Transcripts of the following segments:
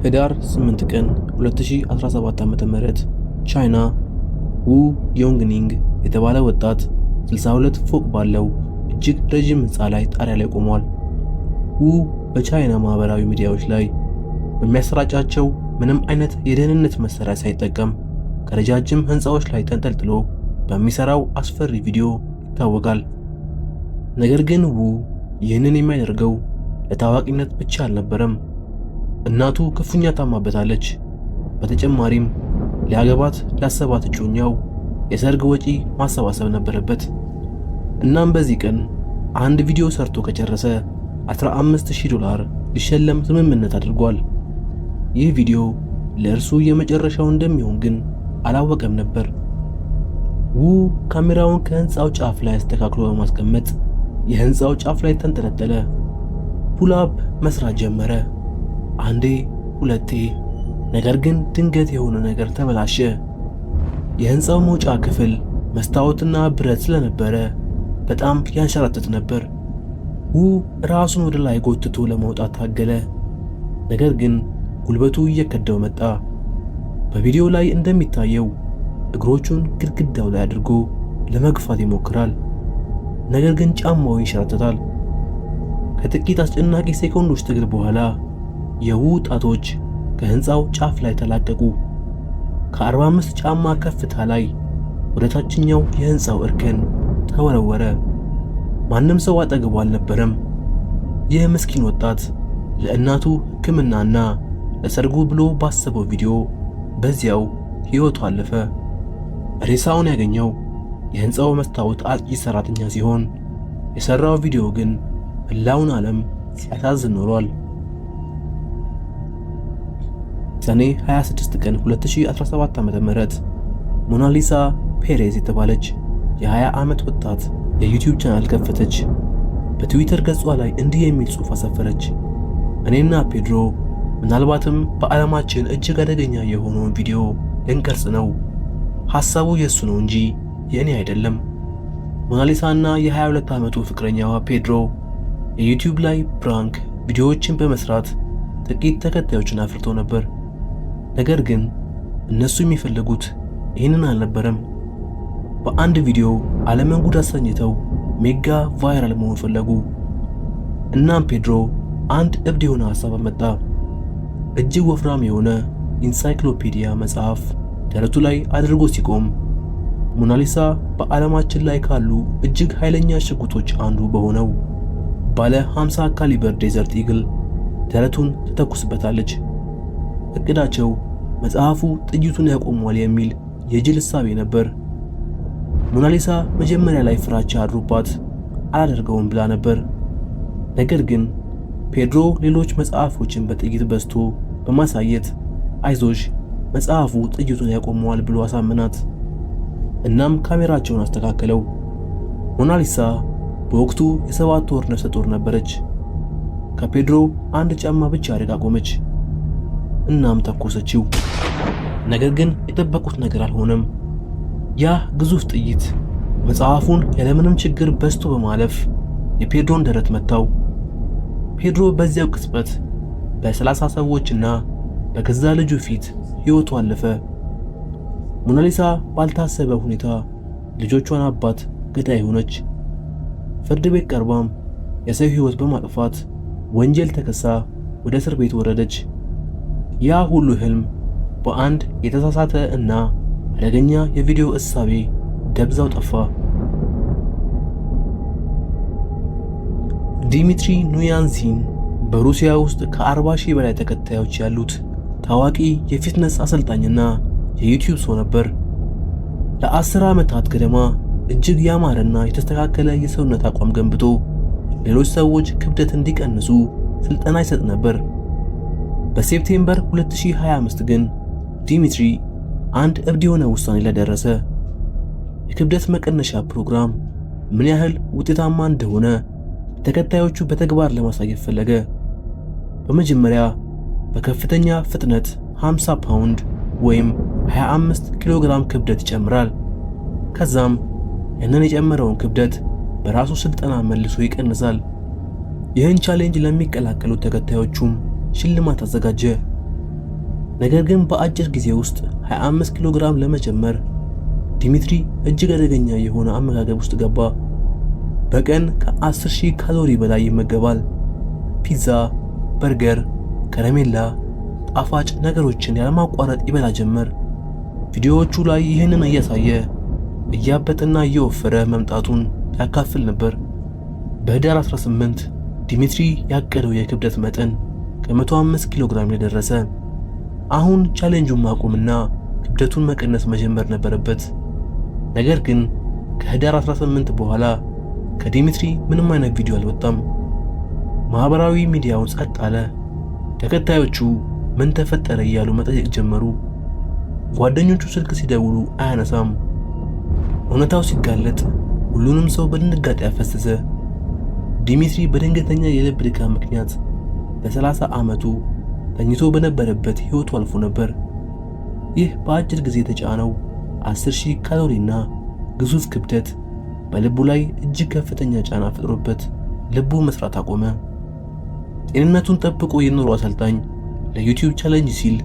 ህዳር 8 ቀን 2017 ዓ.ም ቻይና ዉ ዮንግኒንግ የተባለ ወጣት 62 ፎቅ ባለው እጅግ ረጅም ህንፃ ላይ ጣሪያ ላይ ቆሟል። ዉ በቻይና ማህበራዊ ሚዲያዎች ላይ በሚያሰራጫቸው ምንም አይነት የደህንነት መሳሪያ ሳይጠቀም ከረጃጅም ህንፃዎች ላይ ተንጠልጥሎ በሚሰራው አስፈሪ ቪዲዮ ይታወቃል። ነገር ግን ዉ ይህንን የሚያደርገው ለታዋቂነት ብቻ አልነበረም። እናቱ ክፉኛ ታማበታለች። በተጨማሪም ሊያገባት ላሰባት እጮኛው የሰርግ ወጪ ማሰባሰብ ነበረበት። እናም በዚህ ቀን አንድ ቪዲዮ ሰርቶ ከጨረሰ $15000 ሊሸለም ስምምነት አድርጓል። ይህ ቪዲዮ ለእርሱ የመጨረሻው እንደሚሆን ግን አላወቀም ነበር። ዉ ካሜራውን ከህንፃው ጫፍ ላይ አስተካክሎ በማስቀመጥ የህንፃው ጫፍ ላይ ተንጠለጠለ። ፑልአፕ መስራት ጀመረ። አንዴ ሁለቴ። ነገር ግን ድንገት የሆነ ነገር ተበላሸ። የህንፃው መውጫ ክፍል መስታወትና ብረት ስለነበረ በጣም ያንሸራተት ነበር። ዉ ራሱን ወደ ላይ ጎትቶ ለመውጣት ታገለ። ነገር ግን ጉልበቱ እየከዳው መጣ። በቪዲዮ ላይ እንደሚታየው እግሮቹን ግድግዳው ላይ አድርጎ ለመግፋት ይሞክራል። ነገር ግን ጫማው ይንሸራተታል። ከጥቂት አስጨናቂ ሴኮንዶች ትግል በኋላ የዉ ጣቶች ከህንፃው ጫፍ ላይ ተላቀቁ። ከ45 ጫማ ከፍታ ላይ ወደ ታችኛው የህንፃው እርከን ተወረወረ። ማንም ሰው አጠገቡ አልነበረም። ይህ ምስኪን ወጣት ለእናቱ ሕክምናና ለሰርጉ ብሎ ባሰበው ቪዲዮ በዚያው ሕይወቱ አለፈ። ሬሳውን ያገኘው የህንፃው መስታወት አጥቂ ሰራተኛ ሲሆን የሰራው ቪዲዮ ግን መላውን ዓለም ሲያሳዝን ኖሯል። ሰኔ 26 ቀን 2017 ዓ.ም ሞናሊሳ ፔሬዝ የተባለች የ20 ዓመት ወጣት የዩቲዩብ ቻናል ከፈተች። በትዊተር ገጿ ላይ እንዲህ የሚል ጽሑፍ አሰፈረች። እኔና ፔድሮ ምናልባትም በዓለማችን እጅግ አደገኛ የሆነውን ቪዲዮ ልንቀርጽ ነው። ሐሳቡ የሱ ነው እንጂ የእኔ አይደለም። ሞናሊሳና የ22 ዓመቱ ፍቅረኛዋ ፔድሮ የዩቲዩብ ላይ ፕራንክ ቪዲዮዎችን በመስራት ጥቂት ተከታዮችን አፍርቶ ነበር። ነገር ግን እነሱ የሚፈልጉት ይህንን አልነበረም። በአንድ ቪዲዮ ዓለምን ጉድ አሰኝተው ሜጋ ቫይራል መሆን ፈለጉ። እናም ፔድሮ አንድ እብድ የሆነ ሐሳብ አመጣ። እጅግ ወፍራም የሆነ ኢንሳይክሎፒዲያ መጽሐፍ ደረቱ ላይ አድርጎ ሲቆም ሞናሊሳ በዓለማችን ላይ ካሉ እጅግ ኃይለኛ ሽጉጦች አንዱ በሆነው ባለ 50 ካሊበር ዴዘርት ኢግል ደረቱን ትተኩስበታለች። እቅዳቸው መጽሐፉ ጥይቱን ያቆመዋል የሚል የጅል እሳቤ ነበር። ሞናሊሳ መጀመሪያ ላይ ፍራቻ አድሮባት አላደርገውም ብላ ነበር። ነገር ግን ፔድሮ ሌሎች መጽሐፎችን በጥይት በስቶ በማሳየት አይዞሽ መጽሐፉ ጥይቱን ያቆመዋል ብሎ አሳመናት። እናም ካሜራቸውን አስተካከለው። ሞናሊሳ በወቅቱ የ7 ወር ነፍሰ ጡር ነበረች። ከፔድሮ አንድ ጫማ ብቻ ርቃ ቆመች። እናም ተኮሰችው። ነገር ግን የጠበቁት ነገር አልሆነም። ያ ግዙፍ ጥይት መጽሐፉን ያለምንም ችግር በስቶ በማለፍ የፔድሮን ደረት መታው። ፔድሮ በዚያው ቅጽበት በ30 ሰዎችና በገዛ ልጁ ፊት ሕይወቱ አለፈ። ሞናሊሳ ባልታሰበ ሁኔታ ልጆቿን አባት ገዳይ ሆነች። ፍርድ ቤት ቀርባም የሰው ሕይወት በማጥፋት ወንጀል ተከሳ ወደ እስር ቤት ወረደች። ያ ሁሉ ህልም በአንድ የተሳሳተ እና አደገኛ የቪዲዮ እሳቤ ደብዛው ጠፋ። ዲሚትሪ ኑያንሲን በሩሲያ ውስጥ ከ40,000 በላይ ተከታዮች ያሉት ታዋቂ የፊትነስ አሰልጣኝና የዩቲዩብ ሰው ነበር። ለ10 ዓመታት ገደማ እጅግ ያማረና የተስተካከለ የሰውነት አቋም ገንብቶ ሌሎች ሰዎች ክብደት እንዲቀንሱ ስልጠና ይሰጥ ነበር። በሴፕቴምበር 2025 ግን ዲሚትሪ አንድ እብድ የሆነ ውሳኔ ላይ ደረሰ። የክብደት መቀነሻ ፕሮግራም ምን ያህል ውጤታማ እንደሆነ ተከታዮቹ በተግባር ለማሳየት ፈለገ። በመጀመሪያ በከፍተኛ ፍጥነት 50 ፓውንድ ወይም 25 ኪሎ ግራም ክብደት ይጨምራል። ከዛም ያንን የጨመረውን ክብደት በራሱ ስልጠና መልሶ ይቀንሳል። ይህን ቻሌንጅ ለሚቀላቀሉት ተከታዮቹም ሽልማት አዘጋጀ። ነገር ግን በአጭር ጊዜ ውስጥ 25 ኪሎ ግራም ለመጨመር ዲሚትሪ እጅግ አደገኛ የሆነ አመጋገብ ውስጥ ገባ። በቀን ከ10,000 ካሎሪ በላይ ይመገባል። ፒዛ፣ በርገር፣ ከረሜላ፣ ጣፋጭ ነገሮችን ያለማቋረጥ ይበላ ጀመር። ቪዲዮዎቹ ላይ ይህንን እያሳየ እያበጠና እየወፈረ መምጣቱን ያካፍል ነበር። በህዳር 18 ዲሚትሪ ያቀደው የክብደት መጠን ከ105 ኪሎ ግራም ላይ ደረሰ። አሁን ቻሌንጁን ማቆምና ክብደቱን መቀነስ መጀመር ነበረበት። ነገር ግን ከህዳር 18 በኋላ ከዲሚትሪ ምንም አይነት ቪዲዮ አልወጣም። ማህበራዊ ሚዲያውን ጸጥ አለ። ተከታዮቹ ምን ተፈጠረ እያሉ መጠየቅ ጀመሩ። ጓደኞቹ ስልክ ሲደውሉ አያነሳም። እውነታው ሲጋለጥ ሁሉንም ሰው በድንጋጤ ያፈሰሰ። ዲሚትሪ በድንገተኛ የልብ ድካም ምክንያት በ30 ዓመቱ ተኝቶ በነበረበት ህይወቱ አልፎ ነበር። ይህ በአጭር ጊዜ የተጫነው 10,000 ካሎሪና ግዙፍ ክብደት በልቡ ላይ እጅግ ከፍተኛ ጫና ፈጥሮበት ልቡ መስራት አቆመ። ጤንነቱን ጠብቆ የኖረው አሰልጣኝ ለዩቲዩብ ቻሌንጅ ሲል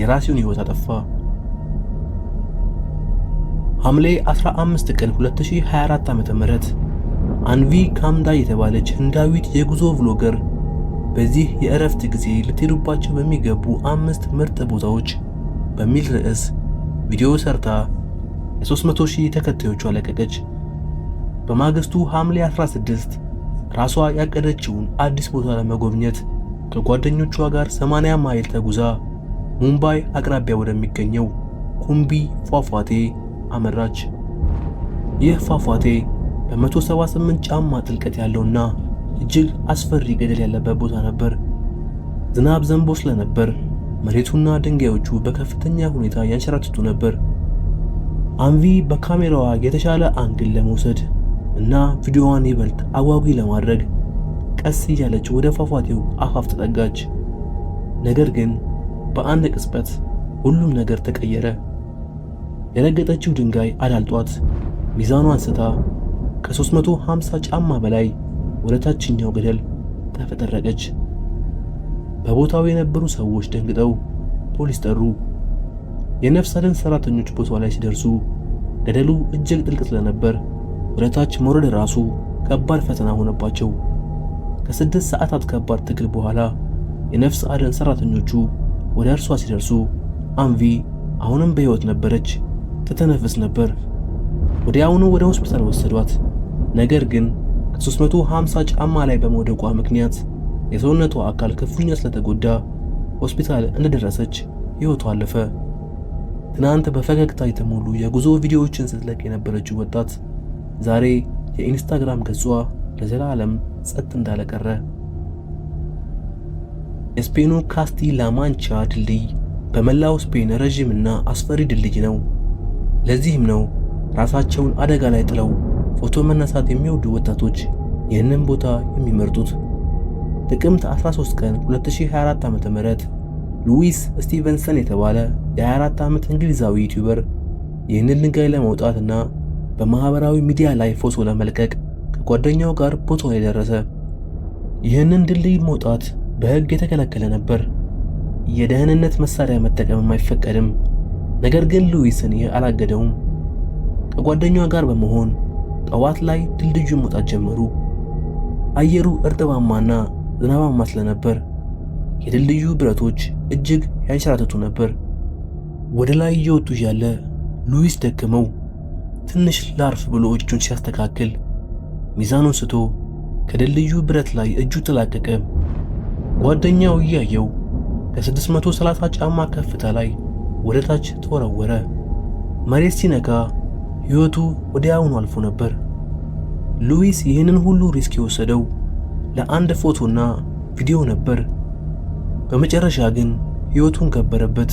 የራሱን ህይወት አጠፋ። ሐምሌ 15 ቀን 2024 ዓ.ም አንቪ ካምዳ የተባለች ህንዳዊት የጉዞ ቭሎገር በዚህ የእረፍት ጊዜ ልትሄዱባቸው በሚገቡ 5 ምርጥ ቦታዎች በሚል ርዕስ ቪዲዮ ሰርታ የ300,000 ተከታዮቿ ለቀቀች። በማግስቱ ሐምሌ 16 ራሷ ያቀደችውን አዲስ ቦታ ለመጎብኘት ከጓደኞቿ ጋር 80 ማይል ተጉዛ ሙምባይ አቅራቢያ ወደሚገኘው ኩምቢ ፏፏቴ አመራች። ይህ ፏፏቴ በ178 ጫማ ጥልቀት ያለውና እጅግ አስፈሪ ገደል ያለበት ቦታ ነበር። ዝናብ ዘንቦ ስለነበር መሬቱና ድንጋዮቹ በከፍተኛ ሁኔታ ያንሸራትቱ ነበር። አንቪ በካሜራዋ የተሻለ አንግል ለመውሰድ እና ቪዲዮዋን ይበልጥ አጓጊ ለማድረግ ቀስ እያለች ወደ ፏፏቴው አፋፍ ተጠጋች። ነገር ግን በአንድ ቅጽበት ሁሉም ነገር ተቀየረ። የረገጠችው ድንጋይ አዳልጧት ሚዛኗን ስታ ከ350 ጫማ በላይ ወደ ታችኛው ገደል ተፈጠረቀች። በቦታው የነበሩ ሰዎች ደንግጠው ፖሊስ ጠሩ። የነፍስ አድን ሰራተኞች ቦታው ላይ ሲደርሱ ገደሉ እጅግ ጥልቅ ስለነበር ወደ ታች መውረድ ራሱ ከባድ ፈተና ሆነባቸው። ከ6 ሰዓታት ከባድ ትግል በኋላ የነፍስ አድን ሰራተኞቹ ወደ እርሷ ሲደርሱ አንቪ አሁንም በሕይወት ነበረች፣ ትተነፍስ ነበር። ወዲያውኑ ወደ ሆስፒታል ወሰዷት። ነገር ግን ከ350 ጫማ ላይ በመውደቋ ምክንያት የሰውነቷ አካል ክፉኛ ስለተጎዳ ሆስፒታል እንደደረሰች ሕይወቷ አለፈ። ትናንት በፈገግታ የተሞሉ የጉዞ ቪዲዮዎችን ስትለቅ የነበረችው ወጣት ዛሬ የኢንስታግራም ገጿ ለዘላለም ጸጥ እንዳለ ቀረ። የስፔኑ ካስቲላ ማንቻ ድልድይ በመላው ስፔን ረዥምና አስፈሪ ድልድይ ነው። ለዚህም ነው ራሳቸውን አደጋ ላይ ጥለው ፎቶ መነሳት የሚወዱ ወጣቶች ይህንን ቦታ የሚመርጡት። ጥቅምት 13 ቀን 2024 ዓ.ም ሉዊስ ስቲቨንሰን የተባለ የ24 ዓመት እንግሊዛዊ ዩቲዩበር ይህንን ድንጋይ ለመውጣትና በማህበራዊ ሚዲያ ላይ ፎቶ ለመልቀቅ ከጓደኛው ጋር ቦታው ላይ ደረሰ። ይህንን ድልድይ መውጣት በሕግ የተከለከለ ነበር። የደህንነት መሳሪያ መጠቀም አይፈቀድም። ነገር ግን ሉዊስን ይህ አላገደውም። ከጓደኛው ጋር በመሆን ጠዋት ላይ ድልድዩን መውጣት ጀመሩ። አየሩ እርጥባማና ዝናባማ ስለነበር የድልድዩ ብረቶች እጅግ ያንሸራተቱ ነበር። ወደ ላይ እየወጡ ያለ ሉዊስ ደከመው። ትንሽ ላርፍ ብሎ እጁን ሲያስተካክል ሚዛኑን ስቶ ከድልድዩ ብረት ላይ እጁ ተላቀቀ። ጓደኛው እያየው ከ630 ጫማ ከፍታ ላይ ወደ ታች ተወረወረ። መሬት ሲነካ ሕይወቱ ወዲያውኑ አልፎ ነበር። ሉዊስ ይህንን ሁሉ ሪስክ የወሰደው ለአንድ ፎቶና ቪዲዮ ነበር። በመጨረሻ ግን ሕይወቱን ገበረበት።